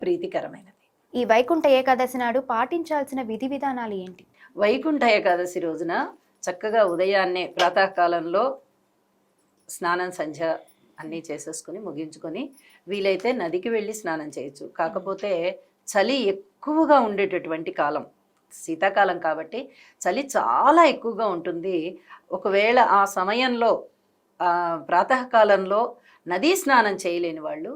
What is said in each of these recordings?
ప్రీతికరమైనది. ఈ వైకుంఠ ఏకాదశి నాడు పాటించాల్సిన విధి విధానాలు ఏంటి? వైకుంఠ ఏకాదశి రోజున చక్కగా ఉదయాన్నే ప్రాతకాలంలో స్నానం సంధ్య అన్నీ చేసేసుకొని ముగించుకొని వీలైతే నదికి వెళ్ళి స్నానం చేయొచ్చు. కాకపోతే చలి ఎక్కువగా ఉండేటటువంటి కాలం శీతాకాలం కాబట్టి చలి చాలా ఎక్కువగా ఉంటుంది. ఒకవేళ ఆ సమయంలో ప్రాతకాలంలో నదీ స్నానం చేయలేని వాళ్ళు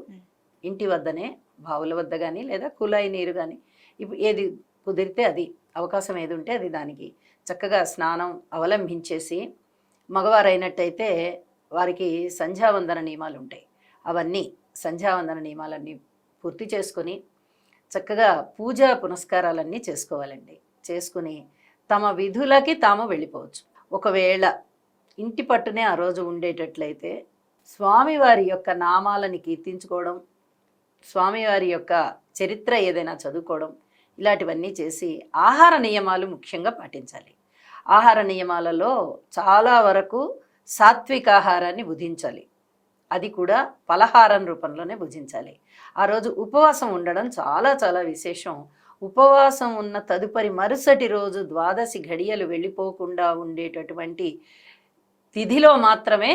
ఇంటి వద్దనే బావుల వద్ద కానీ లేదా కుళాయి నీరు కానీ ఇప్పుడు ఏది కుదిరితే అది అవకాశం ఏది ఉంటే అది దానికి చక్కగా స్నానం అవలంబించేసి మగవారైనట్టయితే వారికి సంధ్యావందన నియమాలు ఉంటాయి. అవన్నీ సంధ్యావందన నియమాలన్నీ పూర్తి చేసుకొని చక్కగా పూజా పునస్కారాలన్నీ చేసుకోవాలండి. చేసుకుని తమ విధులకి తాము వెళ్ళిపోవచ్చు. ఒకవేళ ఇంటి పట్టునే ఆ రోజు ఉండేటట్లయితే స్వామివారి యొక్క నామాలని కీర్తించుకోవడం, స్వామివారి యొక్క చరిత్ర ఏదైనా చదువుకోవడం, ఇలాంటివన్నీ చేసి ఆహార నియమాలు ముఖ్యంగా పాటించాలి. ఆహార నియమాలలో చాలా వరకు సాత్విక ఆహారాన్ని భుజించాలి. అది కూడా పలహారం రూపంలోనే భుజించాలి. ఆ రోజు ఉపవాసం ఉండడం చాలా చాలా విశేషం. ఉపవాసం ఉన్న తదుపరి మరుసటి రోజు ద్వాదశి ఘడియలు వెళ్ళిపోకుండా ఉండేటటువంటి తిథిలో మాత్రమే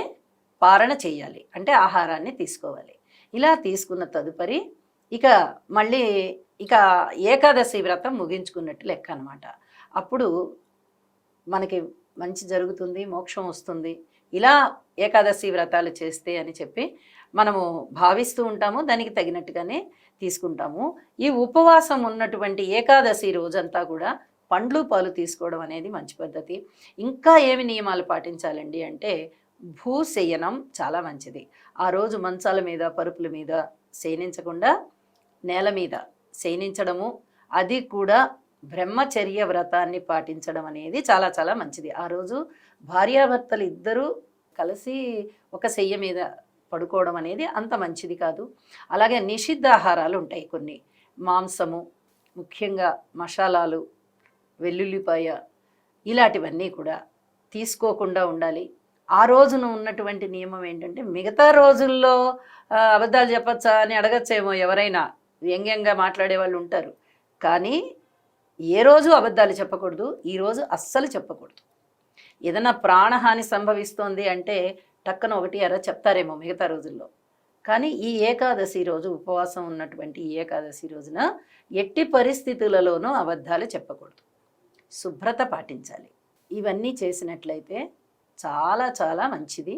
పారణ చేయాలి, అంటే ఆహారాన్ని తీసుకోవాలి. ఇలా తీసుకున్న తదుపరి ఇక మళ్ళీ ఇక ఏకాదశి వ్రతం ముగించుకున్నట్టు లెక్క అనమాట. అప్పుడు మనకి మంచి జరుగుతుంది, మోక్షం వస్తుంది. ఇలా ఏకాదశి వ్రతాలు చేస్తే అని చెప్పి మనము భావిస్తూ ఉంటాము, దానికి తగినట్టుగానే తీసుకుంటాము. ఈ ఉపవాసం ఉన్నటువంటి ఏకాదశి రోజంతా కూడా పండ్లు పాలు తీసుకోవడం అనేది మంచి పద్ధతి. ఇంకా ఏమి నియమాలు పాటించాలండి అంటే భూశయనం చాలా మంచిది. ఆ రోజు మంచాల మీద పరుపుల మీద శయనించకుండా నేల మీద శయనించడము, అది కూడా బ్రహ్మచర్య వ్రతాన్ని పాటించడం అనేది చాలా చాలా మంచిది. ఆ రోజు భార్యాభర్తలు ఇద్దరూ కలిసి ఒక శయ్య మీద పడుకోవడం అనేది అంత మంచిది కాదు. అలాగే నిషిద్ధాహారాలు ఉంటాయి కొన్ని, మాంసము, ముఖ్యంగా మసాలాలు, వెల్లుల్లిపాయ, ఇలాంటివన్నీ కూడా తీసుకోకుండా ఉండాలి. ఆ రోజున ఉన్నటువంటి నియమం ఏంటంటే మిగతా రోజుల్లో అబద్ధాలు చెప్పచ్చా అని అడగచ్చేమో ఎవరైనా, వ్యంగ్యంగా మాట్లాడే వాళ్ళు ఉంటారు. కానీ ఏ రోజు అబద్ధాలు చెప్పకూడదు, ఈరోజు అస్సలు చెప్పకూడదు. ఏదైనా ప్రాణహాని సంభవిస్తోంది అంటే టక్కన ఒకటి అర చెప్తారేమో మిగతా రోజుల్లో. కానీ ఈ ఏకాదశి రోజు ఉపవాసం ఉన్నటువంటి ఈ ఏకాదశి రోజున ఎట్టి పరిస్థితులలోనూ అబద్ధాలు చెప్పకూడదు, శుభ్రత పాటించాలి. ఇవన్నీ చేసినట్లయితే చాలా చాలా మంచిది.